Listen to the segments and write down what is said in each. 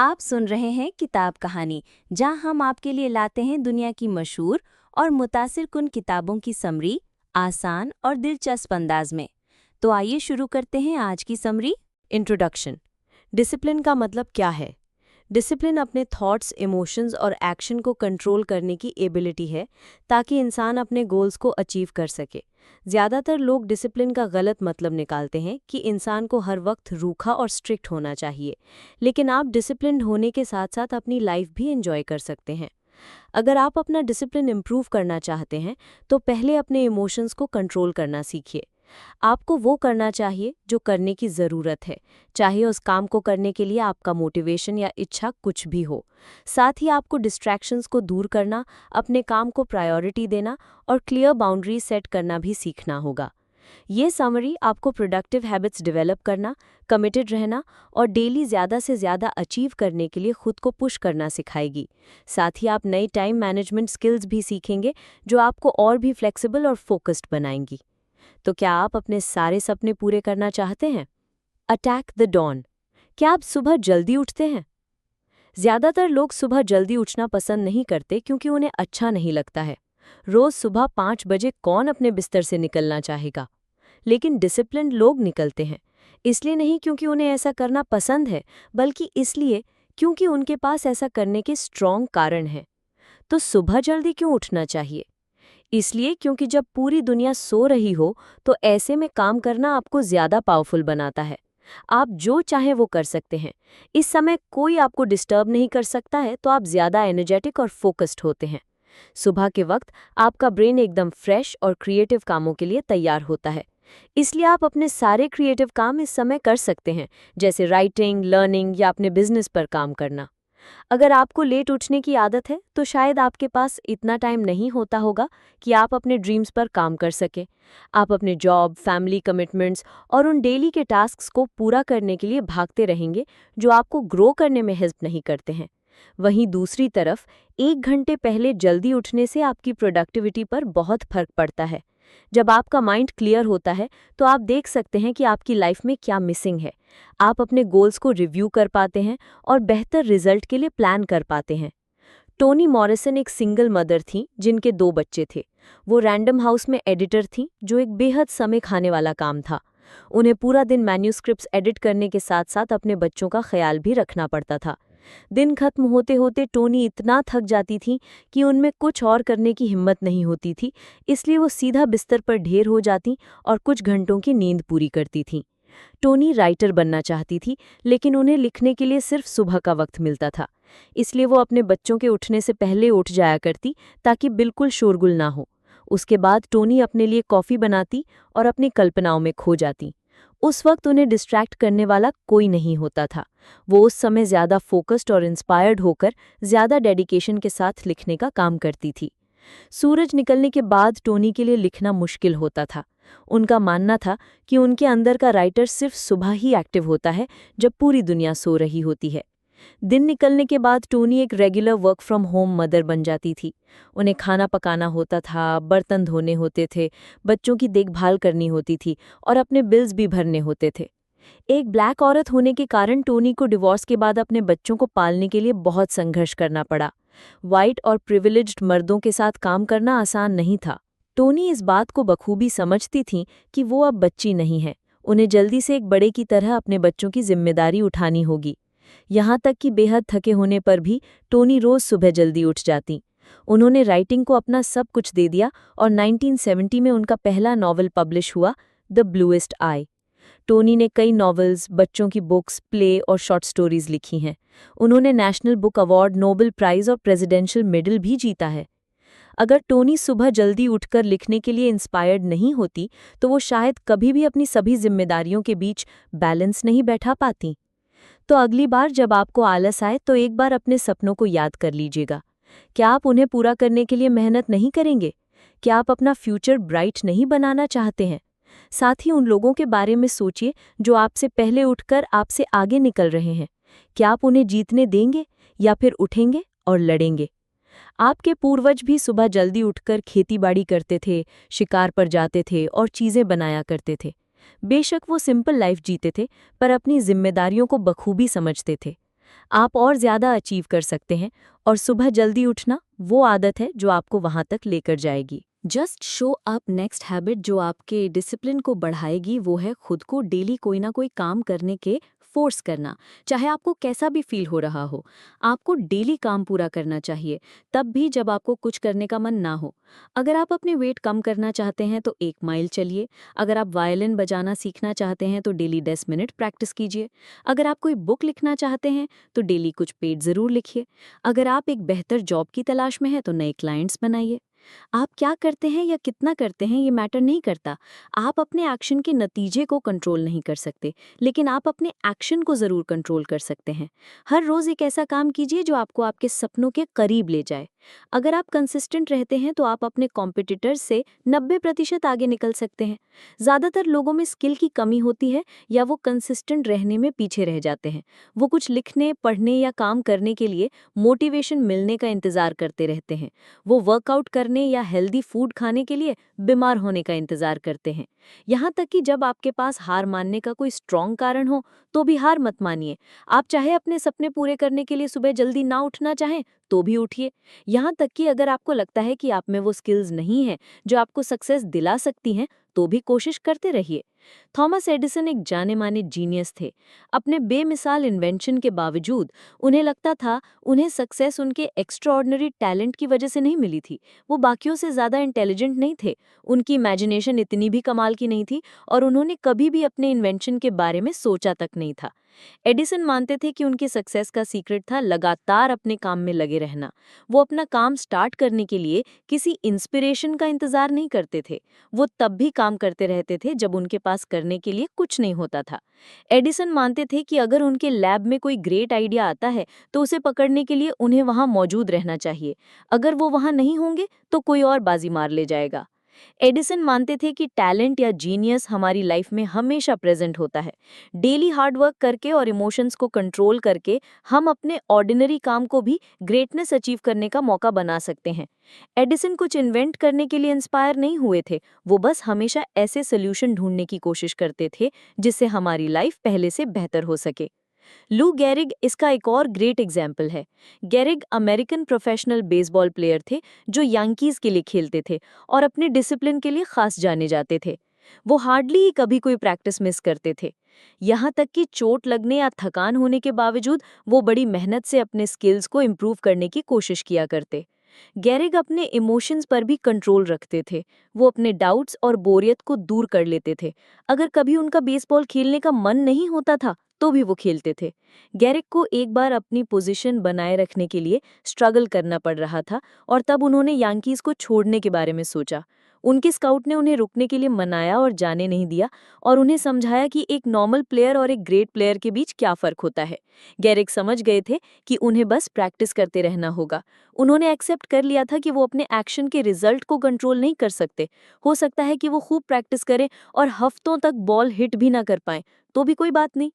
आप सुन रहे हैं किताब कहानी, जहां हम आपके लिए लाते हैं दुनिया की मशहूर और मुतासिर कुन किताबों की समरी, आसान और दिलचस्प अंदाज में। तो आइए शुरू करते हैं आज की समरी। इंट्रोडक्शन। डिसिप्लिन का मतलब क्या है? डिसिप्लिन अपने थॉट्स, इमोशंस और एक्शन को कंट्रोल करने की एबिलिटी है ताकि इंसान अपने गोल्स को अचीव कर सके। ज़्यादातर लोग डिसिप्लिन का गलत मतलब निकालते हैं कि इंसान को हर वक्त रूखा और स्ट्रिक्ट होना चाहिए, लेकिन आप डिसिप्लिन्ड होने के साथ साथ अपनी लाइफ भी एंजॉय कर सकते हैं। अगर आप अपना डिसिप्लिन इम्प्रूव करना चाहते हैं तो पहले अपने इमोशंस को कंट्रोल करना सीखिए। आपको वो करना चाहिए जो करने की ज़रूरत है, चाहे उस काम को करने के लिए आपका मोटिवेशन या इच्छा कुछ भी हो। साथ ही आपको डिस्ट्रैक्शंस को दूर करना, अपने काम को प्रायोरिटी देना और क्लियर बाउंड्रीज सेट करना भी सीखना होगा। ये समरी आपको प्रोडक्टिव हैबिट्स डेवलप करना, कमिटेड रहना और डेली ज़्यादा से ज़्यादा अचीव करने के लिए खुद को पुश करना सिखाएगी। साथ ही आप नई टाइम मैनेजमेंट स्किल्स भी सीखेंगे जो आपको और भी फ्लेक्सिबल और फोकस्ड बनाएंगी। तो क्या आप अपने सारे सपने पूरे करना चाहते हैं? Attack the dawn. क्या आप सुबह जल्दी उठते हैं? ज़्यादातर लोग सुबह जल्दी उठना पसंद नहीं करते क्योंकि उन्हें अच्छा नहीं लगता है। रोज़ सुबह 5 बजे कौन अपने बिस्तर से निकलना चाहेगा? लेकिन डिसिप्लिन्ड लोग निकलते हैं, इसलिए नहीं क्योंकि उन्हें ऐसा करना पसंद है, बल्कि इसलिए क्योंकि उनके पास ऐसा करने के स्ट्रॉन्ग कारण हैं। तो सुबह जल्दी क्यों उठना चाहिए? इसलिए क्योंकि जब पूरी दुनिया सो रही हो तो ऐसे में काम करना आपको ज़्यादा पावरफुल बनाता है। आप जो चाहें वो कर सकते हैं। इस समय कोई आपको डिस्टर्ब नहीं कर सकता है, तो आप ज़्यादा एनर्जेटिक और फोकस्ड होते हैं। सुबह के वक्त आपका ब्रेन एकदम फ्रेश और क्रिएटिव कामों के लिए तैयार होता है। इसलिए आप अपने सारे क्रिएटिव काम इस समय कर सकते हैं, जैसे राइटिंग, लर्निंग या अपने बिजनेस पर काम करना। अगर आपको लेट उठने की आदत है तो शायद आपके पास इतना टाइम नहीं होता होगा कि आप अपने ड्रीम्स पर काम कर सकें। आप अपने जॉब, फैमिली कमिटमेंट्स और उन डेली के टास्क्स को पूरा करने के लिए भागते रहेंगे जो आपको ग्रो करने में हेल्प नहीं करते हैं। वहीं दूसरी तरफ 1 घंटे पहले जल्दी उठने से आपकी प्रोडक्टिविटी पर बहुत फर्क पड़ता है। जब आपका माइंड क्लियर होता है तो आप देख सकते हैं कि आपकी लाइफ में क्या मिसिंग है। आप अपने गोल्स को रिव्यू कर पाते हैं और बेहतर रिजल्ट के लिए प्लान कर पाते हैं। टोनी मॉरिसन एक सिंगल मदर थीं जिनके 2 बच्चे थे। वो रैंडम हाउस में एडिटर थीं, जो एक बेहद समय खाने वाला काम था। उन्हें पूरा दिन मैन्यूस्क्रिप्ट्स एडिट करने के साथ साथ अपने बच्चों का ख्याल भी रखना पड़ता था। दिन खत्म होते होते टोनी इतना थक जाती थीं कि उनमें कुछ और करने की हिम्मत नहीं होती थी, इसलिए वो सीधा बिस्तर पर ढेर हो जाती और कुछ घंटों की नींद पूरी करती थीं। टोनी राइटर बनना चाहती थी, लेकिन उन्हें लिखने के लिए सिर्फ सुबह का वक्त मिलता था। इसलिए वो अपने बच्चों के उठने से पहले उठ जाया करती ताकि बिल्कुल शोरगुल ना हो। उसके बाद टोनी अपने लिए कॉफ़ी बनाती और अपनी कल्पनाओं में खो जाती। उस वक्त उन्हें डिस्ट्रैक्ट करने वाला कोई नहीं होता था। वो उस समय ज़्यादा फोकस्ड और इंस्पायर्ड होकर ज़्यादा डेडिकेशन के साथ लिखने का काम करती थी। सूरज निकलने के बाद टोनी के लिए लिखना मुश्किल होता था। उनका मानना था कि उनके अंदर का राइटर सिर्फ सुबह ही एक्टिव होता है, जब पूरी दुनिया सो रही होती है। दिन निकलने के बाद टोनी एक regular work from home mother बन जाती थी। उन्हें खाना पकाना होता था, बर्तन धोने होते थे, बच्चों की देखभाल करनी होती थी और अपने बिल्स भी भरने होते थे। एक ब्लैक औरत होने के कारण टोनी को डिवोर्स के बाद अपने बच्चों को पालने के लिए बहुत संघर्ष करना पड़ा। वाइट और प्रिविलेज्ड मर्दों के साथ काम करना आसान नहीं था। टोनी इस बात को बखूबी समझती थीं कि वो अब बच्ची नहीं है। उन्हें जल्दी से एक बड़े की तरह अपने बच्चों की जिम्मेदारी उठानी होगी। यहाँ तक कि बेहद थके होने पर भी टोनी रोज सुबह जल्दी उठ जाती। उन्होंने राइटिंग को अपना सब कुछ दे दिया और 1970 में उनका पहला नॉवल पब्लिश हुआ, द ब्लूएस्ट आई। टोनी ने कई नॉवेल्स, बच्चों की बुक्स, प्ले और शॉर्ट स्टोरीज लिखी हैं। उन्होंने national book award, Nobel prize और प्रेसिडेंशियल मेडल भी जीता है। अगर टोनी सुबह जल्दी उठकर लिखने के लिए इंस्पायर्ड नहीं होती तो वो शायद कभी भी अपनी सभी जिम्मेदारियों के बीच बैलेंस नहीं बैठा पाती। तो अगली बार जब आपको आलस आए तो एक बार अपने सपनों को याद कर लीजिएगा। क्या आप उन्हें पूरा करने के लिए मेहनत नहीं करेंगे? क्या आप अपना फ्यूचर ब्राइट नहीं बनाना चाहते हैं? साथ ही उन लोगों के बारे में सोचिए जो आपसे पहले उठकर आपसे आगे निकल रहे हैं। क्या आप उन्हें जीतने देंगे या फिर उठेंगे और लड़ेंगे? आपके पूर्वज भी सुबह जल्दी उठकर खेतीबाड़ी करते थे, शिकार पर जाते थे और चीज़ें बनाया करते थे। बेशक वो सिंपल लाइफ जीते थे, पर अपनी जिम्मेदारियों को बखूबी समझते थे। आप और ज़्यादा अचीव कर सकते हैं, और सुबह जल्दी उठना वो आदत है जो आपको वहाँ तक लेकर जाएगी। Just show up next habit जो आपके डिसिप्लिन को बढ़ाएगी वो है खुद को डेली कोई ना कोई काम करने के फोर्स करना। चाहे आपको कैसा भी फील हो रहा हो, आपको डेली काम पूरा करना चाहिए, तब भी जब आपको कुछ करने का मन ना हो। अगर आप अपने वेट कम करना चाहते हैं तो 1 माइल चलिए। अगर आप वायलिन बजाना सीखना चाहते हैं तो डेली 10 मिनट प्रैक्टिस कीजिए। अगर आप कोई बुक लिखना चाहते हैं तो डेली कुछ पेज ज़रूर लिखिए। अगर आप एक बेहतर जॉब की तलाश में हैं तो नए क्लाइंट्स बनाइए। आप क्या करते हैं या कितना करते हैं ये मैटर नहीं करता। आप अपने एक्शन के नतीजे को कंट्रोल नहीं कर सकते, लेकिन आप अपने एक्शन को ज़रूर कंट्रोल कर सकते हैं। हर रोज़ एक ऐसा काम कीजिए जो आपको आपके सपनों के करीब ले जाए। अगर आप कंसिस्टेंट रहते हैं तो आप अपने कॉम्पिटिटर्स से 90% आगे निकल सकते हैं। ज़्यादातर लोगों में स्किल की कमी होती है या वो कंसिस्टेंट रहने में पीछे रह जाते हैं। वो कुछ लिखने, पढ़ने या काम करने के लिए मोटिवेशन मिलने का इंतज़ार करते रहते हैं। वो वर्कआउट करने या हेल्दी फूड खाने के लिए बीमार होने का इंतजार करते हैं। यहाँ तक कि जब आपके पास हार मानने का कोई स्ट्रॉन्ग कारण हो तो भी हार मत मानिए। आप चाहे अपने सपने पूरे करने के लिए सुबह जल्दी ना उठना चाहें तो भी उठिए। यहाँ तक कि अगर आपको लगता है कि आप में वो स्किल्स नहीं हैं जो आपको सक्सेस दिला सकती हैं, तो भी कोशिश करते रहिए। थॉमस एडिसन एक जाने माने जीनियस थे। अपने बेमिसाल इन्वेंशन के बावजूद उन्हें लगता था उन्हें सक्सेस उनके एक्स्ट्राऑर्डिनरी टैलेंट की वजह से नहीं मिली थी। वो बाकियों से ज़्यादा इंटेलिजेंट नहीं थे, उनकी इमेजिनेशन इतनी भी कमाल की नहीं थी, और उन्होंने कभी भी अपने इन्वेंशन के बारे में सोचा तक नहीं था। एडिसन मानते थे कि उनकी सक्सेस का सीक्रेट था लगातार अपने काम में लगे रहना। वो अपना काम स्टार्ट करने के लिए किसी इंस्पिरेशन का इंतजार नहीं करते थे। वो तब भी काम करते रहते थे जब उनके पास करने के लिए कुछ नहीं होता था। एडिसन मानते थे कि अगर उनके लैब में कोई ग्रेट आइडिया आता है तो उसे पकड़ने के लिए उन्हें वहां मौजूद रहना चाहिए। अगर वो वहां नहीं होंगे तो कोई और बाजी मार ले जाएगा। एडिसन मानते थे कि टैलेंट या जीनियस हमारी लाइफ में हमेशा प्रेजेंट होता है। डेली हार्ड वर्क करके और इमोशंस को कंट्रोल करके हम अपने ऑर्डिनरी काम को भी ग्रेटनेस अचीव करने का मौका बना सकते हैं। एडिसन कुछ इन्वेंट करने के लिए इंस्पायर नहीं हुए थे, वो बस हमेशा ऐसे सोल्यूशन ढूंढने की कोशिश करते थे जिससे हमारी लाइफ पहले से बेहतर हो सके। लू गेरिग इसका एक और ग्रेट एग्जाम्पल है। Gehrig American professional baseball player थे जो यांकीज के लिए खेलते थे और अपने डिसिप्लिन के लिए खास जाने जाते थे। वो हार्डली ही कभी कोई प्रैक्टिस मिस करते थे। यहाँ तक कि चोट लगने या थकान होने के बावजूद वो बड़ी मेहनत से अपने स्किल्स को इम्प्रूव करने की कोशिश किया करते। गेरिग अपने इमोशंस पर भी कंट्रोल रखते थे। वो अपने डाउट्स और बोरियत को दूर कर लेते थे। अगर कभी उनका बेसबॉल खेलने का मन नहीं होता था तो भी वो खेलते थे। गेरिग को एक बार अपनी पोजीशन बनाए रखने के लिए स्ट्रगल करना पड़ रहा था और तब उन्होंने यांकीज को छोड़ने के बारे में सोचा। उनके स्काउट ने उन्हें रुकने के लिए मनाया और जाने नहीं दिया, और उन्हें समझाया कि एक नॉर्मल प्लेयर और एक ग्रेट प्लेयर के बीच क्या फ़र्क होता है। गेरिग समझ गए थे कि उन्हें बस प्रैक्टिस करते रहना होगा। उन्होंने एक्सेप्ट कर लिया था कि वो अपने एक्शन के रिजल्ट को कंट्रोल नहीं कर सकते। हो सकता है कि वो खूब प्रैक्टिस करें और हफ्तों तक बॉल हिट भी ना कर पाएं, तो भी कोई बात नहीं।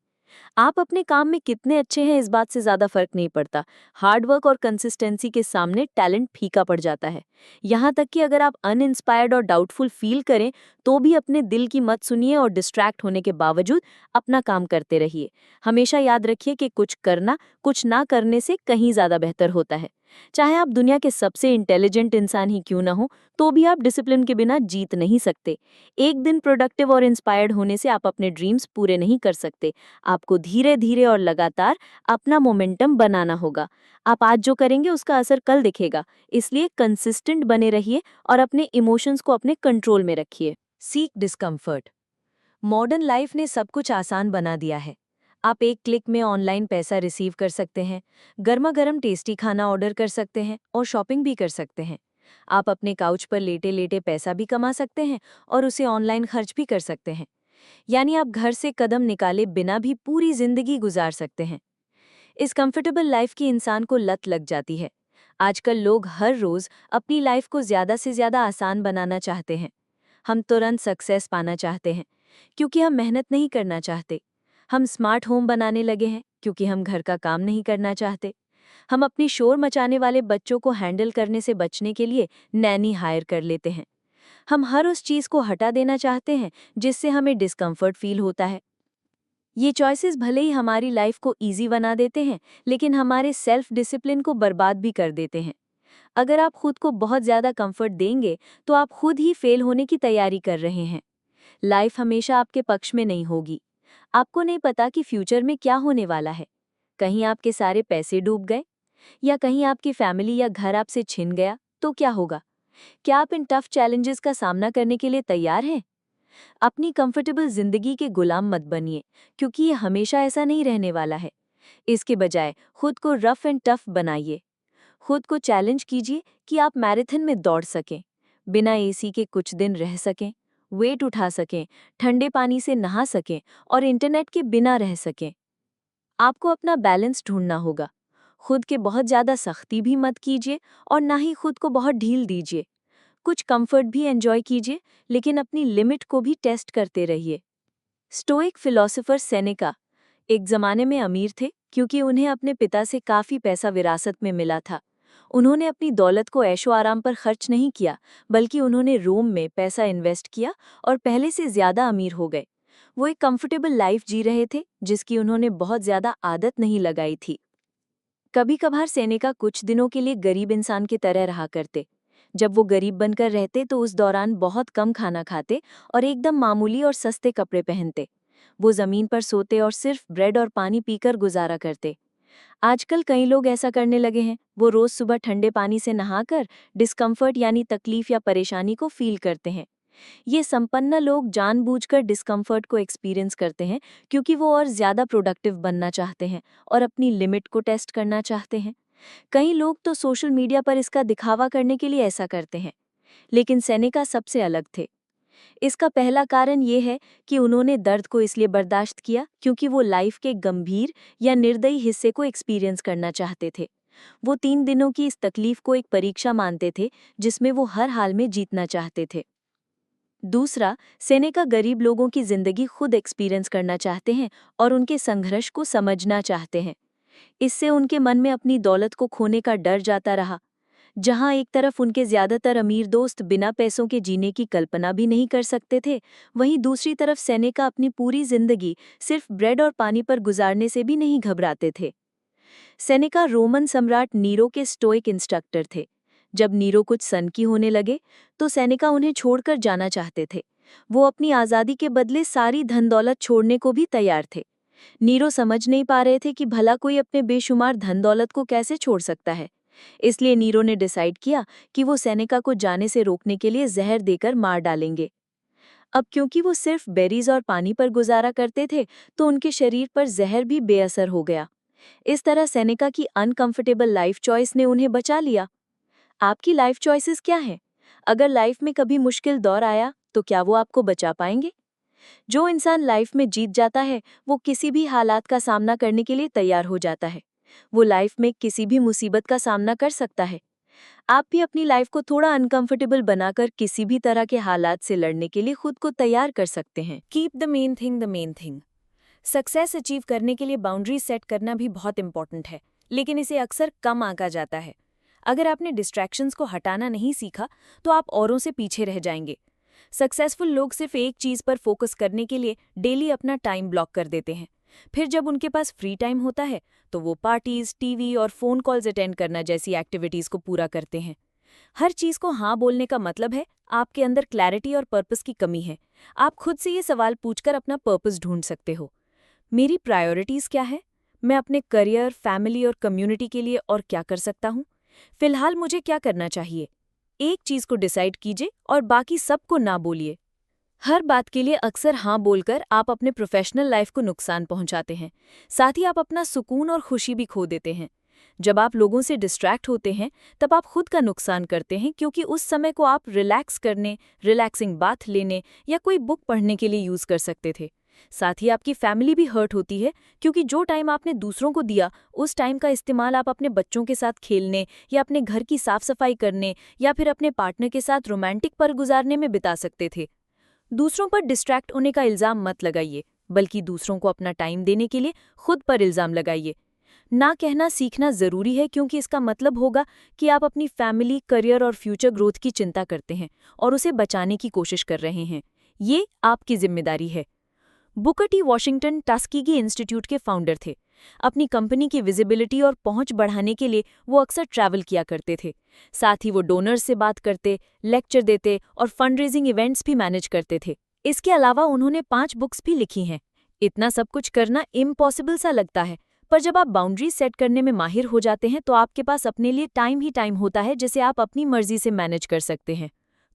आप अपने काम में कितने अच्छे हैं इस बात से ज़्यादा फर्क नहीं पड़ता। हार्ड वर्क और कंसिस्टेंसी के सामने टैलेंट फीका पड़ जाता है। यहाँ तक कि अगर आप अनइंस्पायर्ड और डाउटफुल फील करें तो भी अपने दिल की मत सुनिए और डिस्ट्रैक्ट होने के बावजूद अपना काम करते रहिए। हमेशा याद रखिए कि कुछ करना कुछ ना करने से कहीं ज़्यादा बेहतर होता है। चाहे आप दुनिया के सबसे इंटेलिजेंट इंसान ही क्यों ना हो, तो भी आप डिसिप्लिन के बिना जीत नहीं सकते। एक दिन प्रोडक्टिव और इंस्पायर्ड होने से आप अपने ड्रीम्स पूरे नहीं कर सकते। आपको धीरे धीरे और लगातार अपना मोमेंटम बनाना होगा। आप आज जो करेंगे उसका असर कल दिखेगा, इसलिए कंसिस्टेंट बने रहिए और अपने इमोशंस को अपने कंट्रोल में रखिए। Seek discomfort. मॉडर्न लाइफ ने सब कुछ आसान बना दिया है। आप एक क्लिक में ऑनलाइन पैसा रिसीव कर सकते हैं, गर्मा गर्म टेस्टी खाना ऑर्डर कर सकते हैं और शॉपिंग भी कर सकते हैं। आप अपने काउच पर लेटे लेटे पैसा भी कमा सकते हैं और उसे ऑनलाइन खर्च भी कर सकते हैं। यानी आप घर से कदम निकाले बिना भी पूरी जिंदगी गुजार सकते हैं। इस कंफर्टेबल लाइफ की इंसान को लत लग जाती है। आजकल लोग हर रोज अपनी लाइफ को ज्यादा से ज्यादा आसान बनाना चाहते हैं। हम तुरंत सक्सेस पाना चाहते हैं क्योंकि हम मेहनत नहीं करना चाहते। हम स्मार्ट होम बनाने लगे हैं क्योंकि हम घर का काम नहीं करना चाहते। हम अपनी शोर मचाने वाले बच्चों को हैंडल करने से बचने के लिए नैनी हायर कर लेते हैं। हम हर उस चीज़ को हटा देना चाहते हैं जिससे हमें डिस्कम्फर्ट फील होता है। ये चॉइसेस भले ही हमारी लाइफ को ईजी बना देते हैं, लेकिन हमारे सेल्फ डिसिप्लिन को बर्बाद भी कर देते हैं। अगर आप खुद को बहुत ज़्यादा कंफर्ट देंगे, तो आप खुद ही फेल होने की तैयारी कर रहे हैं। लाइफ हमेशा आपके पक्ष में नहीं होगी। आपको नहीं पता कि फ्यूचर में क्या होने वाला है। कहीं आपके सारे पैसे डूब गए, या कहीं आपकी फैमिली या घर आपसे छिन गया, तो क्या होगा? क्या आप इन टफ चैलेंजेस का सामना करने के लिए तैयार हैं? अपनी कंफर्टेबल जिंदगी के गुलाम मत बनिए, क्योंकि ये हमेशा ऐसा नहीं रहने वाला है। इसके बजाय खुद को रफ एंड टफ बनाइए। खुद को चैलेंज कीजिए कि आप मैराथन में दौड़ सकें, बिना एसी के कुछ दिन रह सकें, वेट उठा सकें, ठंडे पानी से नहा सकें और इंटरनेट के बिना रह सकें। आपको अपना बैलेंस ढूंढना होगा। खुद के बहुत ज़्यादा सख्ती भी मत कीजिए और ना ही खुद को बहुत ढील दीजिए। कुछ कंफर्ट भी एंजॉय कीजिए, लेकिन अपनी लिमिट को भी टेस्ट करते रहिए। स्टोइक फिलोसोफर सेनेका एक ज़माने में अमीर थे, क्योंकि उन्हें अपने पिता से काफ़ी पैसा विरासत में मिला था। उन्होंने अपनी दौलत को ऐशो आराम पर खर्च नहीं किया, बल्कि उन्होंने रोम में पैसा इन्वेस्ट किया और पहले से ज़्यादा अमीर हो गए। वो एक कंफर्टेबल लाइफ जी रहे थे, जिसकी उन्होंने बहुत ज़्यादा आदत नहीं लगाई थी। कभी कभार सेनेका कुछ दिनों के लिए गरीब इंसान की तरह रहा करते। जब वो गरीब बनकर रहते तो उस दौरान बहुत कम खाना खाते और एकदम मामूली और सस्ते कपड़े पहनते। वो जमीन पर सोते और सिर्फ ब्रेड और पानी पीकर गुजारा करते। आजकल कई लोग ऐसा करने लगे हैं। वो रोज सुबह ठंडे पानी से नहाकर डिस्कम्फर्ट यानी तकलीफ या परेशानी को फील करते हैं। ये संपन्न लोग जानबूझकर डिस्कम्फर्ट को एक्सपीरियंस करते हैं, क्योंकि वो और ज़्यादा प्रोडक्टिव बनना चाहते हैं और अपनी लिमिट को टेस्ट करना चाहते हैं। कई लोग तो सोशल मीडिया पर इसका दिखावा करने के लिए ऐसा करते हैं, लेकिन सेनेका सबसे अलग थे। इसका पहला कारण ये है कि उन्होंने दर्द को इसलिए बर्दाश्त किया क्योंकि वो लाइफ के गंभीर या निर्दयी हिस्से को एक्सपीरियंस करना चाहते थे। वो 3 दिनों की इस तकलीफ को एक परीक्षा मानते थे, जिसमें वो हर हाल में जीतना चाहते थे। दूसरा, सेनेका गरीब लोगों की जिंदगी खुद एक्सपीरियंस करना चाहते हैं और उनके संघर्ष को समझना चाहते हैं। इससे उनके मन में अपनी दौलत को खोने का डर जाता रहा। जहां एक तरफ उनके ज्यादातर अमीर दोस्त बिना पैसों के जीने की कल्पना भी नहीं कर सकते थे, वहीं दूसरी तरफ सेनेका अपनी पूरी जिंदगी सिर्फ ब्रेड और पानी पर गुजारने से भी नहीं घबराते थे। सेनेका रोमन सम्राट नीरो के स्टोइक इंस्ट्रक्टर थे। जब नीरो कुछ सनकी होने लगे, तो सेनेका उन्हें छोड़कर जाना चाहते थे। वो अपनी आज़ादी के बदले सारी धन दौलत छोड़ने को भी तैयार थे। नीरो समझ नहीं पा रहे थे कि भला कोई अपने बेशुमार धन दौलत को कैसे छोड़ सकता है। इसलिए नीरो ने डिसाइड किया कि वो सेनेका को जाने से रोकने के लिए जहर देकर मार डालेंगे। अब क्योंकि वो सिर्फ बेरीज और पानी पर गुजारा करते थे, तो उनके शरीर पर जहर भी बेअसर हो गया। इस तरह सेनेका की अनकंफर्टेबल लाइफ चॉइस ने उन्हें बचा लिया। आपकी लाइफ चॉइसेस क्या हैं? अगर लाइफ में कभी मुश्किल दौर आया, तो क्या वो आपको बचा पाएंगे? जो इंसान लाइफ में जीत जाता है, वो किसी भी हालात का सामना करने के लिए तैयार हो जाता है। वो लाइफ में किसी भी मुसीबत का सामना कर सकता है। आप भी अपनी लाइफ को थोड़ा अनकंफर्टेबल बनाकर किसी भी तरह के हालात से लड़ने के लिए खुद को तैयार कर सकते हैं। Keep the main thing. Success achieve करने के लिए बाउंड्री सेट करना भी बहुत इंपॉर्टेंट है, लेकिन इसे अक्सर कम आंका जाता है। अगर आपने डिस्ट्रैक्शंस को हटाना नहीं सीखा, तो आप औरों से पीछे रह जाएंगे। सक्सेसफुल लोग सिर्फ एक चीज पर फोकस करने के लिए डेली अपना टाइम ब्लॉक कर देते हैं। फिर जब उनके पास फ्री टाइम होता है, तो वो पार्टीज, टीवी और फोन कॉल्स अटेंड करना जैसी एक्टिविटीज को पूरा करते हैं। हर चीज को हाँ बोलने का मतलब है आपके अंदर क्लैरिटी और पर्पस की कमी है। आप खुद से ये सवाल पूछकर अपना पर्पस ढूंढ सकते हो। मेरी प्रायोरिटीज क्या है? मैं अपने करियर, फैमिली और कम्युनिटी के लिए और क्या कर सकता हूँ? फिलहाल मुझे क्या करना चाहिए? एक चीज को डिसाइड कीजिए और बाकी सबको ना बोलिए। हर बात के लिए अक्सर हाँ बोलकर आप अपने प्रोफेशनल लाइफ को नुकसान पहुंचाते हैं। साथ ही आप अपना सुकून और खुशी भी खो देते हैं। जब आप लोगों से डिस्ट्रैक्ट होते हैं, तब आप खुद का नुकसान करते हैं, क्योंकि उस समय को आप रिलैक्स करने, रिलैक्सिंग बाथ लेने या कोई बुक पढ़ने के लिए यूज कर सकते थे। साथ ही आपकी फैमिली भी हर्ट होती है, क्योंकि जो टाइम आपने दूसरों को दिया, उस टाइम का इस्तेमाल आप अपने बच्चों के साथ खेलने या अपने घर की साफ सफाई करने या फिर अपने पार्टनर के साथ रोमांटिक पल गुजारने में बिता सकते थे। दूसरों पर डिस्ट्रैक्ट होने का इल्जाम मत लगाइए, बल्कि दूसरों को अपना टाइम देने के लिए खुद पर इल्जाम लगाइए। ना कहना सीखना जरूरी है, क्योंकि इसका मतलब होगा कि आप अपनी फैमिली, करियर और फ्यूचर ग्रोथ की चिंता करते हैं और उसे बचाने की कोशिश कर रहे हैं। ये आपकी जिम्मेदारी है। बुकर टी वॉशिंगटन टस्कीगी इंस्टीट्यूट के फाउंडर थे। अपनी कंपनी की विजिबिलिटी और पहुंच बढ़ाने के लिए वो अक्सर ट्रैवल किया करते थे। साथ ही वो डोनर्स से बात करते, लेक्चर देते और फंडरेजिंग इवेंट्स भी मैनेज करते थे। इसके अलावा उन्होंने 5 बुक्स भी लिखी हैं। इतना सब कुछ करना इम्पॉसिबल सा लगता है, पर जब आप बाउंड्री सेट करने में माहिर हो जाते हैं तो आपके पास अपने लिए टाइम ही टाइम होता है जिसे आप अपनी मर्जी से मैनेज कर सकते हैं।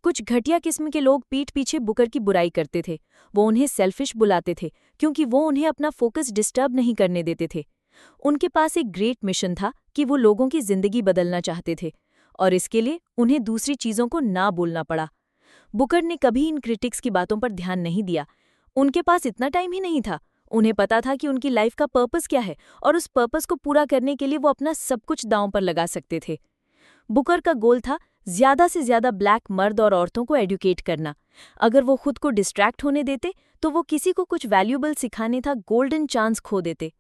कुछ घटिया किस्म के लोग पीठ पीछे बुकर की बुराई करते थे। वो उन्हें सेल्फिश बुलाते थे क्योंकि वो उन्हें अपना फोकस डिस्टर्ब नहीं करने देते थे। उनके पास एक ग्रेट मिशन था कि वो लोगों की जिंदगी बदलना चाहते थे और इसके लिए उन्हें दूसरी चीजों को ना बोलना पड़ा। बुकर ने कभी इन क्रिटिक्स की बातों पर ध्यान नहीं दिया। उनके पास इतना टाइम ही नहीं था। उन्हें पता था कि उनकी लाइफ का पर्पस क्या है और उस पर्पस को पूरा करने के लिए वो अपना सब कुछ दांव पर लगा सकते थे। बुकर का गोल था ज्यादा से ज्यादा ब्लैक मर्द और औरतों को एडुकेट करना। अगर वो खुद को डिस्ट्रैक्ट होने देते तो वो किसी को कुछ वैल्यूबल सिखाने था गोल्डन चांस खो देते।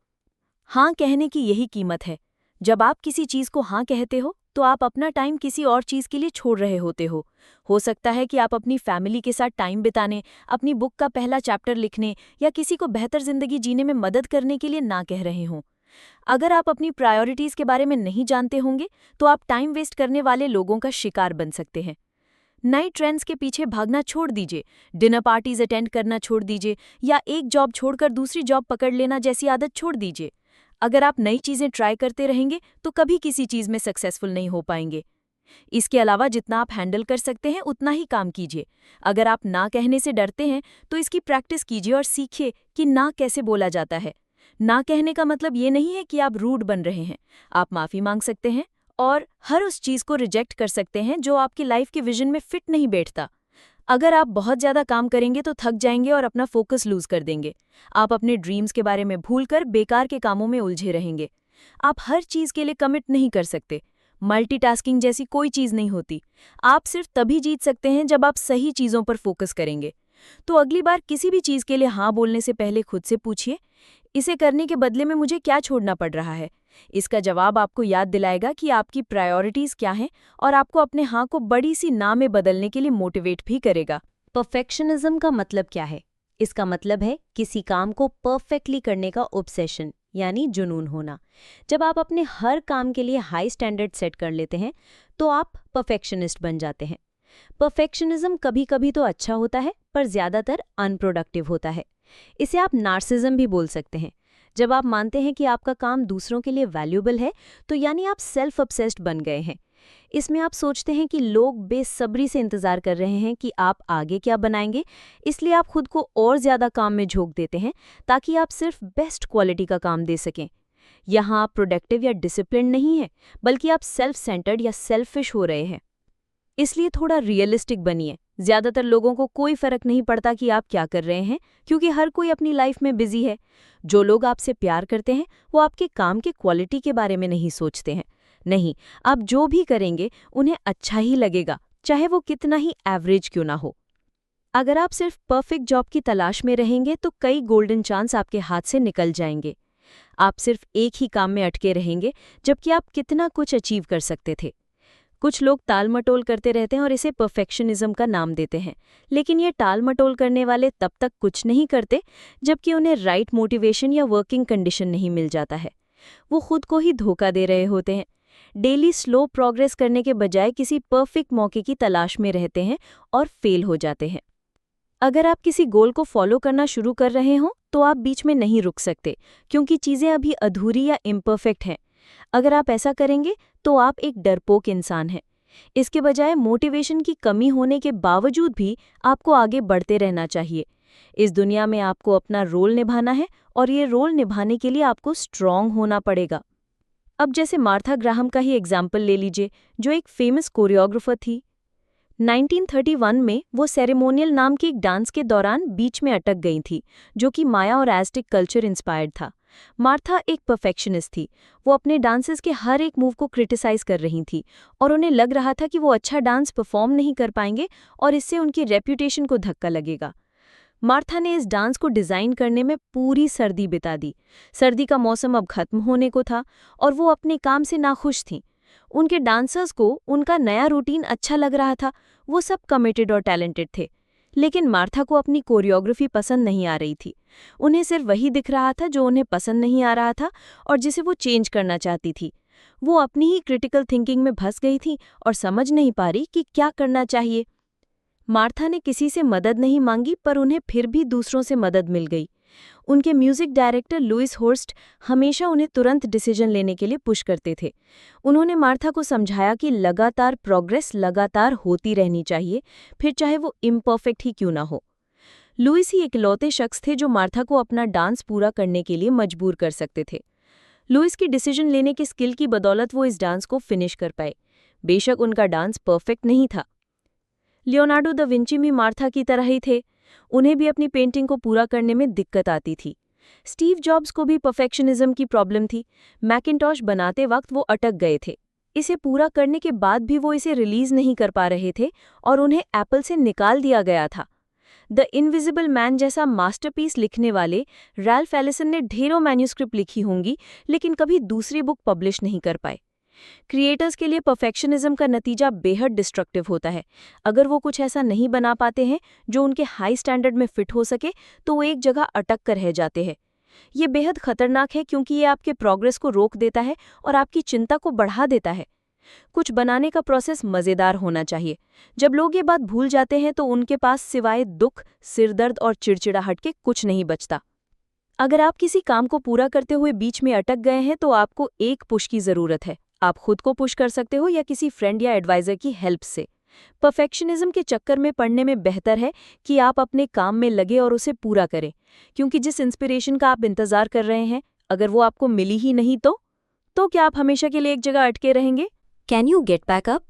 हाँ कहने की यही कीमत है। जब आप किसी चीज को हाँ कहते हो तो आप अपना टाइम किसी और चीज के लिए छोड़ रहे होते हो। हो सकता है कि आप अपनी फैमिली के साथ टाइम बिताने, अपनी बुक का पहला चैप्टर लिखने या किसी को बेहतर जिंदगी जीने में मदद करने के लिए ना कह रहे हों। अगर आप अपनी प्रायोरिटीज के बारे में नहीं जानते होंगे तो आप टाइम वेस्ट करने वाले लोगों का शिकार बन सकते हैं। नई ट्रेंड्स के पीछे भागना छोड़ दीजिए, डिनर पार्टीज अटेंड करना छोड़ दीजिए या एक जॉब छोड़कर दूसरी जॉब पकड़ लेना जैसी आदत छोड़ दीजिए। अगर आप नई चीजें ट्राई करते रहेंगे तो कभी किसी चीज में सक्सेसफुल नहीं हो पाएंगे। इसके अलावा जितना आप हैंडल कर सकते हैं उतना ही काम कीजिए। अगर आप ना कहने से डरते हैं तो इसकी प्रैक्टिस कीजिए और सीखिए कि ना कैसे बोला जाता है। ना कहने का मतलब ये नहीं है कि आप रूड बन रहे हैं। आप माफी मांग सकते हैं और हर उस चीज को रिजेक्ट कर सकते हैं जो आपकी लाइफ के विजन में फिट नहीं बैठता। अगर आप बहुत ज्यादा काम करेंगे तो थक जाएंगे और अपना फोकस लूज कर देंगे। आप अपने ड्रीम्स के बारे में भूलकर बेकार के कामों में उलझे रहेंगे। आप हर चीज के लिए कमिट नहीं कर सकते। मल्टीटास्किंग जैसी कोई चीज नहीं होती। आप सिर्फ तभी जीत सकते हैं जब आप सही चीजों पर फोकस करेंगे। तो अगली बार किसी भी चीज के लिए हाँ बोलने से पहले खुद से पूछिए, इसे करने के बदले में मुझे क्या छोड़ना पड़ रहा है। इसका जवाब आपको याद दिलाएगा कि आपकी प्रायोरिटीज क्या हैं और आपको अपने हाँ को बड़ी सी ना में बदलने के लिए मोटिवेट भी करेगा। परफेक्शनिज्म का मतलब क्या है? इसका मतलब है किसी काम को परफेक्टली करने का ऑब्सेशन यानी जुनून होना। जब आप अपने हर काम के लिए हाई स्टैंडर्ड सेट कर लेते हैं तो आप परफेक्शनिस्ट बन जाते हैं। परफेक्शनिज्म कभी कभी तो अच्छा होता है पर ज्यादातर अनप्रोडक्टिव होता है। इसे आप नार्सिज्म भी बोल सकते हैं। जब आप मानते हैं कि आपका काम दूसरों के लिए वैल्यूएबल है तो यानी आप सेल्फ ऑब्सेस्ड बन गए हैं। इसमें आप सोचते हैं कि लोग बेसब्री से इंतजार कर रहे हैं कि आप आगे क्या बनाएंगे, इसलिए आप खुद को और ज्यादा काम में झोंक देते हैं ताकि आप सिर्फ बेस्ट क्वालिटी का काम दे सकें। यहाँ आप प्रोडक्टिव या डिसिप्लिन नहीं है, बल्कि आप सेल्फ सेंटर्ड या सेल्फिश हो रहे हैं। इसलिए थोड़ा रियलिस्टिक बनिए। ज्यादातर लोगों को कोई फर्क नहीं पड़ता कि आप क्या कर रहे हैं, क्योंकि हर कोई अपनी लाइफ में बिजी है। जो लोग आपसे प्यार करते हैं वो आपके काम की क्वालिटी के बारे में नहीं सोचते हैं। नहीं, आप जो भी करेंगे उन्हें अच्छा ही लगेगा, चाहे वो कितना ही एवरेज क्यों ना हो। अगर आप सिर्फ परफेक्ट जॉब की तलाश में रहेंगे तो कई गोल्डन चांस आपके हाथ से निकल जाएंगे। आप सिर्फ एक ही काम में अटके रहेंगे जबकि आप कितना कुछ अचीव कर सकते थे। कुछ लोग टाल मटोल करते रहते हैं और इसे परफेक्शनिज्म का नाम देते हैं, लेकिन ये टाल मटोल करने वाले तब तक कुछ नहीं करते जबकि उन्हें राइट मोटिवेशन या वर्किंग कंडीशन नहीं मिल जाता है। वो खुद को ही धोखा दे रहे होते हैं। डेली स्लो प्रोग्रेस करने के बजाय किसी परफेक्ट मौके की तलाश में रहते हैं और फेल हो जाते हैं। अगर आप किसी गोल को फॉलो करना शुरू कर रहे हो तो आप बीच में नहीं रुक सकते, क्योंकि चीज़ें अभी अधूरी या इम्परफेक्ट हैं। अगर आप ऐसा करेंगे तो आप एक डरपोक इंसान हैं। इसके बजाय मोटिवेशन की कमी होने के बावजूद भी आपको आगे बढ़ते रहना चाहिए। इस दुनिया में आपको अपना रोल निभाना है और ये रोल निभाने के लिए आपको स्ट्रॉन्ग होना पड़ेगा। अब जैसे मार्था ग्राहम का ही एग्जाम्पल ले लीजिए, जो एक फेमस कोरियोग्राफर थी। 1931 में वो सेरेमोनियल नाम के एक डांस के दौरान बीच में अटक गई थी, जो कि माया और एज़्टेक कल्चर इंस्पायर्ड था। मार्था एक परफेक्शनिस्ट थी। वो अपने डांसेस के हर एक मूव को क्रिटिसाइज कर रही थी और उन्हें लग रहा था कि वो अच्छा डांस परफॉर्म नहीं कर पाएंगे और इससे उनकी रेप्यूटेशन को धक्का लगेगा। मार्था ने इस डांस को डिज़ाइन करने में पूरी सर्दी बिता दी। सर्दी का मौसम अब खत्म होने को था और वो अपने काम से नाखुश थीं। उनके डांसर्स को उनका नया रूटीन अच्छा लग रहा था। वो सब कमिटेड और टैलेंटेड थे, लेकिन मार्था को अपनी कोरियोग्राफी पसंद नहीं आ रही थी। उन्हें सिर्फ वही दिख रहा था जो उन्हें पसंद नहीं आ रहा था और जिसे वो चेंज करना चाहती थी। वो अपनी ही क्रिटिकल थिंकिंग में फंस गई थी और समझ नहीं पा रही कि क्या करना चाहिए। मार्था ने किसी से मदद नहीं मांगी, पर उन्हें फिर भी दूसरों से मदद मिल गई। उनके म्यूजिक डायरेक्टर लुइस होर्स्ट हमेशा उन्हें तुरंत डिसीजन लेने के लिए पुश करते थे। उन्होंने मार्था को समझाया कि लगातार प्रोग्रेस लगातार होती रहनी चाहिए, फिर चाहे वो इम्परफेक्ट ही क्यों ना हो। लुइस ही इकलौते शख्स थे जो मार्था को अपना डांस पूरा करने के लिए मजबूर कर सकते थे। लुइस की डिसीजन लेने की स्किल की बदौलत वो इस डांस को फिनिश कर पाए। बेशक उनका डांस परफेक्ट नहीं था। लियोनार्डो दा विंची भी मार्था की तरह ही थे। उन्हें भी अपनी पेंटिंग को पूरा करने में दिक्कत आती थी। स्टीव जॉब्स को भी परफेक्शनिज्म की प्रॉब्लम थी। मैकिंटॉश बनाते वक्त वो अटक गए थे। इसे पूरा करने के बाद भी वो इसे रिलीज नहीं कर पा रहे थे और उन्हें एप्पल से निकाल दिया गया था। द इनविजिबल मैन जैसा मास्टरपीस लिखने वाले रैल्फ एलिसन ने ढेरों मैन्यूस्क्रिप्ट लिखी होंगी, लेकिन कभी दूसरी बुक पब्लिश नहीं कर पाए। क्रिएटर्स के लिए परफेक्शनिज्म का नतीजा बेहद डिस्ट्रक्टिव होता है। अगर वो कुछ ऐसा नहीं बना पाते हैं जो उनके हाई स्टैंडर्ड में फिट हो सके, तो वो एक जगह अटक कर रह जाते हैं। ये बेहद खतरनाक है क्योंकि ये आपके प्रोग्रेस को रोक देता है और आपकी चिंता को बढ़ा देता है। कुछ बनाने का प्रोसेस मज़ेदार होना चाहिए। जब लोग ये बात भूल जाते हैं तो उनके पास सिवाय दुख, सिरदर्द और चिड़चिड़ाहट के कुछ नहीं बचता। अगर आप किसी काम को पूरा करते हुए बीच में अटक गए हैं तो आपको एक पुश की ज़रूरत है। आप खुद को पुश कर सकते हो या किसी फ्रेंड या एडवाइज़र की हेल्प से। परफेक्शनिज्म के चक्कर में पड़ने में बेहतर है कि आप अपने काम में लगे और उसे पूरा करें, क्योंकि जिस इंस्पिरेशन का आप इंतज़ार कर रहे हैं, अगर वो आपको मिली ही नहीं तो क्या आप हमेशा के लिए एक जगह अटके रहेंगे? Can you get back up?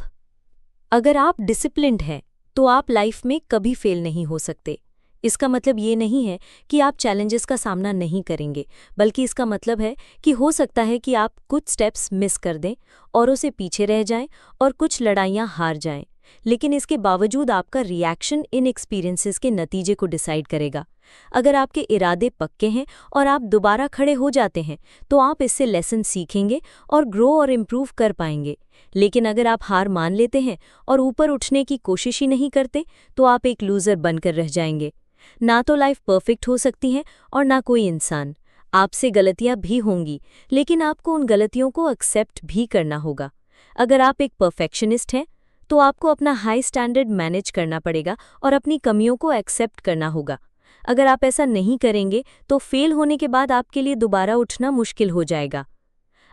अगर आप डिसिप्लिन्ड हैं तो आप लाइफ में कभी फेल नहीं हो सकते। इसका मतलब ये नहीं है कि आप चैलेंजेस का सामना नहीं करेंगे, बल्कि इसका मतलब है कि हो सकता है कि आप कुछ स्टेप्स मिस कर दें, औरों से पीछे रह जाएं और कुछ लड़ाइयाँ हार जाएं। लेकिन इसके बावजूद आपका रिएक्शन इन एक्सपीरियंसेस के नतीजे को डिसाइड करेगा। अगर आपके इरादे पक्के हैं और आप दोबारा खड़े हो जाते हैं, तो आप इससे लेसन सीखेंगे और ग्रो और इम्प्रूव कर पाएंगे। लेकिन अगर आप हार मान लेते हैं और ऊपर उठने की कोशिश ही नहीं करते, तो आप एक लूज़र बनकर रह जाएंगे। ना तो लाइफ परफेक्ट हो सकती है और ना कोई इंसान। आपसे गलतियां भी होंगी, लेकिन आपको उन गलतियों को एक्सेप्ट भी करना होगा। अगर आप एक परफेक्शनिस्ट हैं, तो आपको अपना हाई स्टैंडर्ड मैनेज करना पड़ेगा और अपनी कमियों को एक्सेप्ट करना होगा। अगर आप ऐसा नहीं करेंगे, तो फेल होने के बाद आपके लिए दोबारा उठना मुश्किल हो जाएगा।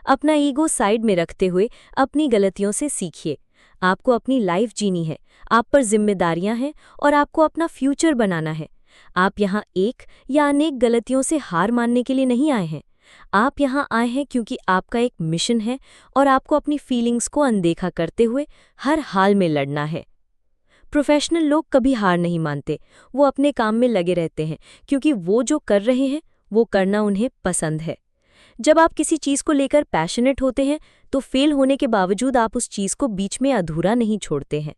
अपना ईगो साइड में रखते हुए अपनी गलतियों से सीखिए। आपको अपनी लाइफ जीनी है, आप पर जिम्मेदारियां हैं और आपको अपना फ्यूचर बनाना है। आप यहाँ एक या अनेक गलतियों से हार मानने के लिए नहीं आए हैं। आप यहाँ आए हैं क्योंकि आपका एक मिशन है और आपको अपनी फीलिंग्स को अनदेखा करते हुए हर हाल में लड़ना है। प्रोफेशनल लोग कभी हार नहीं मानते। वो अपने काम में लगे रहते हैं क्योंकि वो जो कर रहे हैं वो करना उन्हें पसंद है। जब आप किसी चीज़ को लेकर पैशनेट होते हैं, तो फेल होने के बावजूद आप उस चीज़ को बीच में अधूरा नहीं छोड़ते हैं।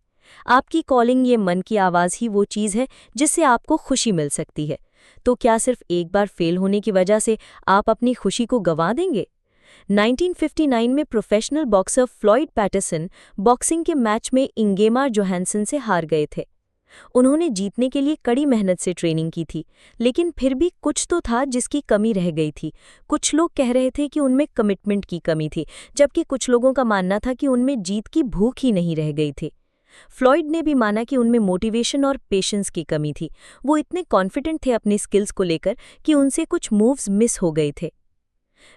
आपकी कॉलिंग, ये मन की आवाज़ ही वो चीज़ है जिससे आपको खुशी मिल सकती है। तो क्या सिर्फ एक बार फेल होने की वजह से आप अपनी खुशी को गंवा देंगे? 1959 में professional boxer Floyd Patterson boxing के मैच में इंगेमार जोहानसन से हार गए थे। उन्होंने जीतने के लिए कड़ी मेहनत से ट्रेनिंग की थी, लेकिन फिर भी कुछ तो था जिसकी कमी रह गई थी। कुछ लोग कह रहे थे कि उनमें कमिटमेंट की कमी थी, जबकि कुछ लोगों का मानना था कि उनमें जीत की भूख ही नहीं रह गई थी। फ्लॉयड ने भी माना कि उनमें मोटिवेशन और पेशेंस की कमी थी। वो इतने कॉन्फिडेंट थे अपनी स्किल्स को लेकर कि उनसे कुछ मूव्स मिस हो गए थे।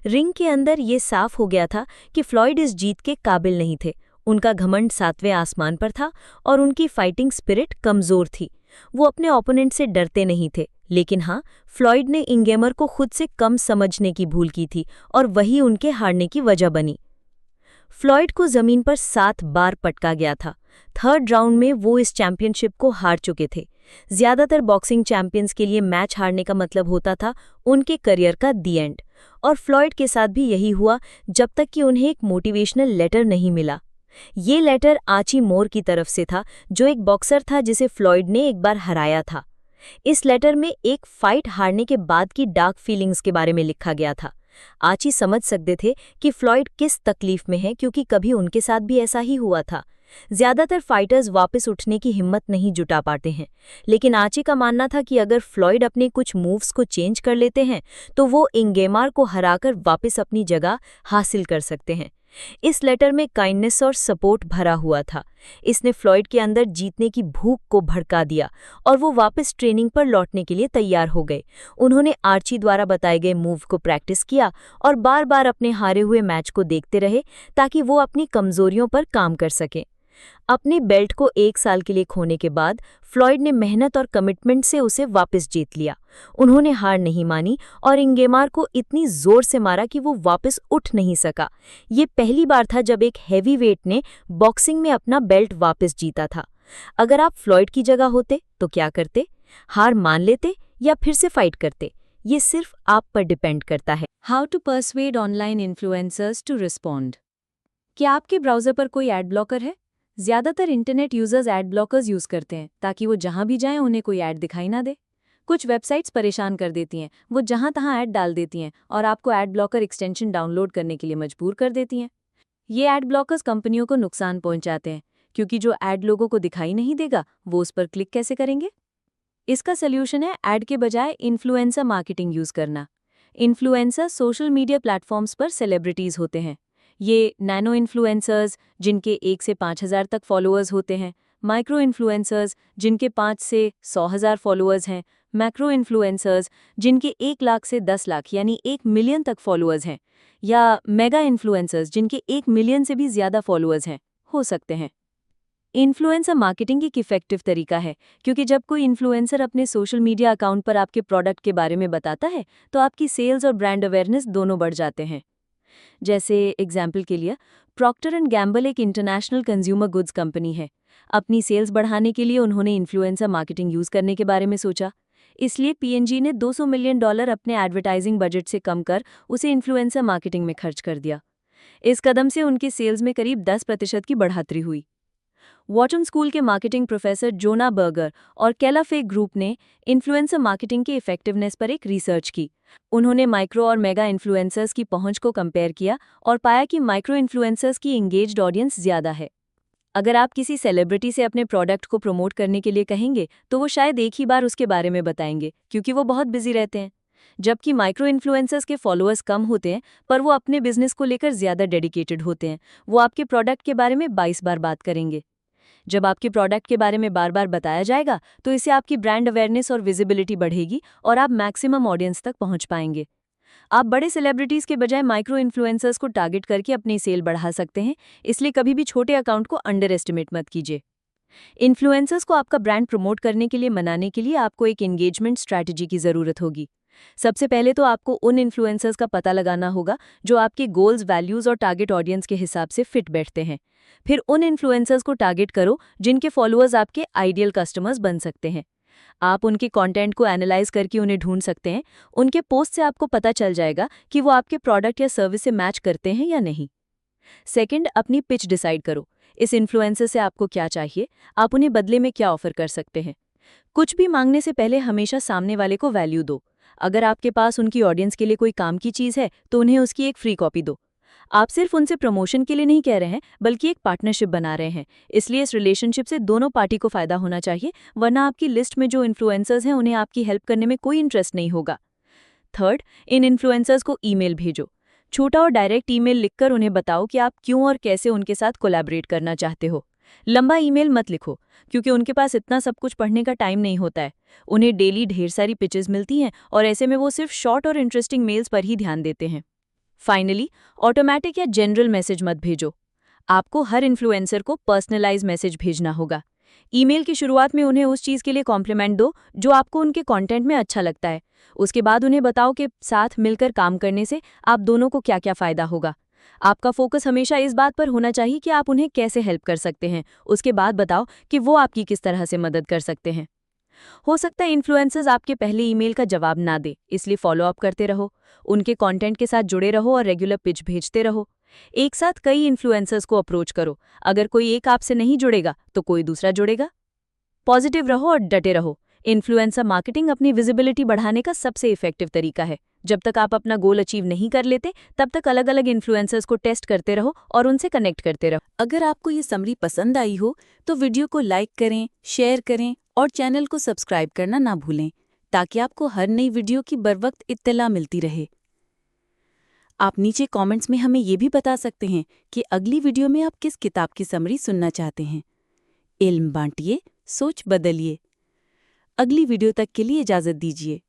रिंग के अंदर ये साफ हो गया था कि फ्लॉयड इस जीत के काबिल नहीं थे। उनका घमंड 7वें आसमान पर था और उनकी फाइटिंग स्पिरिट कमज़ोर थी। वो अपने ओपोनेंट से डरते नहीं थे, लेकिन हाँ, फ्लॉयड ने इंगेमर को खुद से कम समझने की भूल की थी और वही उनके हारने की वजह बनी। फ्लॉयड को ज़मीन पर 7 बार पटका गया था। 3rd राउंड में वो इस चैंपियनशिप को हार चुके थे। ज़्यादातर बॉक्सिंग चैंपियंस के लिए मैच हारने का मतलब होता था उनके करियर का दी एंड, और फ्लॉयड के साथ भी यही हुआ जब तक कि उन्हें एक मोटिवेशनल लेटर नहीं मिला। ये लेटर आर्ची मोर की तरफ से था, जो एक बॉक्सर था जिसे फ्लॉयड ने एक बार हराया था। इस लेटर में एक फाइट हारने के बाद की डार्क फीलिंग्स के बारे में लिखा गया था। आर्ची समझ सकते थे कि फ्लॉयड किस तकलीफ में है, क्योंकि कभी उनके साथ भी ऐसा ही हुआ था। ज्यादातर फाइटर्स वापस उठने की हिम्मत नहीं जुटा पाते हैं, लेकिन आर्ची का मानना था कि अगर फ्लॉयड अपने कुछ मूव्स को चेंज कर लेते हैं तो वो इंगेमार को हराकर वापस अपनी जगह हासिल कर सकते हैं। इस लेटर में काइंडनेस और सपोर्ट भरा हुआ था। इसने फ्लॉयड के अंदर जीतने की भूख को भड़का दिया और वो वापस ट्रेनिंग पर लौटने के लिए तैयार हो गए। उन्होंने आर्ची द्वारा बताए गए मूव को प्रैक्टिस किया और बार बार अपने हारे हुए मैच को देखते रहे ताकि वो अपनी कमजोरियों पर काम कर सकें। अपने बेल्ट को 1 साल के लिए खोने के बाद फ्लॉयड ने मेहनत और कमिटमेंट से उसे वापस जीत लिया। उन्होंने हार नहीं मानी और इंगेमार को इतनी जोर से मारा कि वो वापस उठ नहीं सका। ये पहली बार था जब एक हैवीवेट ने बॉक्सिंग में अपना बेल्ट वापस जीता था। अगर आप फ्लॉयड की जगह होते तो क्या करते? हार मान लेते या फिर से फाइट करते? ये सिर्फ आप पर डिपेंड करता है। How to persuade online influencers to respond. क्या आपके ब्राउजर पर कोई एड ब्लॉकर है? ज्यादातर internet users ad blockers use करते हैं ताकि वो जहां भी जाएं उन्हें कोई ऐड दिखाई ना दे। कुछ वेबसाइट्स परेशान कर देती हैं, वो जहां तहां ऐड डाल देती हैं और आपको ऐड ब्लॉकर एक्सटेंशन डाउनलोड करने के लिए मजबूर कर देती हैं। ये ऐड ब्लॉकर्स कंपनियों को नुकसान पहुंचाते हैं क्योंकि जो ऐड लोगों को दिखाई नहीं देगा वो उस पर क्लिक कैसे करेंगे। इसका सल्यूशन है ऐड के बजाय इन्फ्लुएंसर मार्केटिंग यूज करना। इन्फ्लुएंसर सोशल मीडिया प्लेटफॉर्म्स पर सेलिब्रिटीज होते हैं। ये नैनो इन्फ्लुएंसर्स जिनके 1 से 5,000 तक फॉलोअर्स होते हैं, माइक्रो इन्फ्लुएंसर्स जिनके 5 से 100,000 फॉलोअर्स हैं, मैक्रो इन्फ्लुएंसर्स जिनके 1 लाख से 10 लाख यानी 1 मिलियन तक फॉलोअर्स हैं, या मेगा इन्फ्लुएंसर्स जिनके 1 मिलियन से भी ज़्यादा फॉलोअर्स हैं हो सकते हैं। इन्फ्लुएंसर मार्केटिंग एक इफेक्टिव तरीका है क्योंकि जब कोई इन्फ्लुएंसर अपने सोशल मीडिया अकाउंट पर आपके प्रोडक्ट के बारे में बताता है तो आपकी सेल्स और ब्रांड अवेयरनेस दोनों बढ़ जाते हैं। जैसे एग्जाम्पल के लिए प्रॉक्टर एंड गैम्बल एक इंटरनेशनल कंज्यूमर गुड्स कंपनी है। अपनी सेल्स बढ़ाने के लिए उन्होंने इन्फ्लुएंसर मार्केटिंग यूज करने के बारे में सोचा। इसलिए P&G ने $200 मिलियन अपने एडवर्टाइजिंग बजट से कम कर उसे इन्फ्लुएंसर मार्केटिंग में खर्च कर दिया। इस कदम से उनके सेल्स में करीब 10% की बढ़ोतरी हुई। वॉटन स्कूल के मार्केटिंग प्रोफेसर जोना बर्गर और कैलाफे ग्रुप ने इन्फ्लुएंसर मार्केटिंग की इफेक्टिवनेस पर एक रिसर्च की। उन्होंने माइक्रो और मेगा इन्फ्लुएंसर्स की पहुंच को कंपेयर किया और पाया कि माइक्रो इन्फ्लुएंसर्स की एंगेज्ड ऑडियंस ज़्यादा है। अगर आप किसी सेलिब्रिटी से अपने प्रोडक्ट को प्रमोट करने के लिए कहेंगे तो वो शायद एक ही बार उसके बारे में बताएंगे क्योंकि वो बहुत बिजी रहते हैं। जबकि माइक्रो इन्फ्लुएंसर्स के फॉलोअर्स कम होते हैं पर वो अपने बिजनेस को लेकर ज़्यादा डेडिकेटेड होते हैं। वो आपके प्रोडक्ट के बारे में 22 बार बात करेंगे। जब आपके प्रोडक्ट के बारे में बार बार बताया जाएगा तो इससे आपकी ब्रांड अवेयरनेस और विजिबिलिटी बढ़ेगी और आप मैक्सिमम ऑडियंस तक पहुंच पाएंगे। आप बड़े सेलिब्रिटीज के बजाय माइक्रो इन्फ्लुएंसर्स को टारगेट करके अपनी सेल बढ़ा सकते हैं, इसलिए कभी भी छोटे अकाउंट को अंडर एस्टिमेट मत कीजिए। इन्फ्लुएंसर्स को आपका ब्रांड प्रमोट करने के लिए मनाने के लिए आपको एक एंगेजमेंट स्ट्रैटेजी की ज़रूरत होगी। सबसे पहले तो आपको उन इन्फ्लुएंसर्स का पता लगाना होगा जो आपके गोल्स, वैल्यूज़ और टारगेट ऑडियंस के हिसाब से फिट बैठते हैं। फिर उन इन्फ्लुएंसर्स को टारगेट करो जिनके फॉलोअर्स आपके आइडियल कस्टमर्स बन सकते हैं। आप उनके कंटेंट को एनालाइज करके उन्हें ढूंढ सकते हैं। उनके पोस्ट से आपको पता चल जाएगा कि वो आपके प्रोडक्ट या सर्विस से मैच करते हैं या नहीं। सेकंड, अपनी पिच डिसाइड करो। इस इन्फ्लुएंसर से आपको क्या चाहिए, आप उन्हें बदले में क्या ऑफर कर सकते हैं। कुछ भी मांगने से पहले हमेशा सामने वाले को वैल्यू दो। अगर आपके पास उनकी ऑडियंस के लिए कोई काम की चीज़ है तो उन्हें उसकी एक फ्री कॉपी दो। आप सिर्फ उनसे प्रमोशन के लिए नहीं कह रहे हैं बल्कि एक पार्टनरशिप बना रहे हैं, इसलिए इस रिलेशनशिप से दोनों पार्टी को फायदा होना चाहिए, वरना आपकी लिस्ट में जो इन्फ्लुएंसर्स हैं उन्हें आपकी हेल्प करने में कोई इंटरेस्ट नहीं होगा। थर्ड, इन इन्फ्लुएंसर्स को ईमेल भेजो। छोटा और डायरेक्ट ईमेल लिखकर उन्हें बताओ कि आप क्यों और कैसे उनके साथ कोलैबोरेट करना चाहते हो। लंबा ईमेल मत लिखो क्योंकि उनके पास इतना सब कुछ पढ़ने का टाइम नहीं होता है। उन्हें डेली ढेर सारी पिचेस मिलती हैं और ऐसे में वो सिर्फ शॉर्ट और इंटरेस्टिंग मेल्स पर ही ध्यान देते हैं। फाइनली, ऑटोमैटिक या जनरल मैसेज मत भेजो। आपको हर इन्फ्लुएंसर को पर्सनलाइज मैसेज भेजना होगा। ईमेल की शुरुआत में उन्हें उस चीज़ के लिए कॉम्प्लीमेंट दो जो आपको उनके कंटेंट में अच्छा लगता है। उसके बाद उन्हें बताओ कि साथ मिलकर काम करने से आप दोनों को क्या क्या फ़ायदा होगा। आपका फोकस हमेशा इस बात पर होना चाहिए कि आप उन्हें कैसे हेल्प कर सकते हैं। उसके बाद बताओ कि वो आपकी किस तरह से मदद कर सकते हैं। हो सकता है इन्फ्लुएंसर्स आपके पहले ईमेल का जवाब ना दे, इसलिए फॉलो अप करते रहो। उनके कंटेंट के साथ जुड़े रहो और रेगुलर पिच भेजते रहो। एक साथ कई इन्फ्लुएंसर्स को अप्रोच करो। अगर कोई एक आपसे नहीं जुड़ेगा तो कोई दूसरा जुड़ेगा। पॉजिटिव रहो और डटे रहो। इन्फ्लुएंसर मार्केटिंग अपनी विजिबिलिटी बढ़ाने का सबसे इफेक्टिव तरीका है। जब तक आप अपना गोल अचीव नहीं कर लेते, तब तक अलग अलग इन्फ्लुएंसर्स को टेस्ट करते रहो और उनसे कनेक्ट करते रहो। अगर आपको ये समरी पसंद आई हो तो वीडियो को लाइक करें, शेयर करें और चैनल को सब्सक्राइब करना ना भूलें, ताकि आपको हर नई वीडियो की बरवक्त इत्तला मिलती रहे। आप नीचे कमेंट्स में हमें ये भी बता सकते हैं कि अगली वीडियो में आप किस किताब की समरी सुनना चाहते हैं। इल्म बांटिए, सोच बदलिए। अगली वीडियो तक के लिए इजाज़त दीजिए।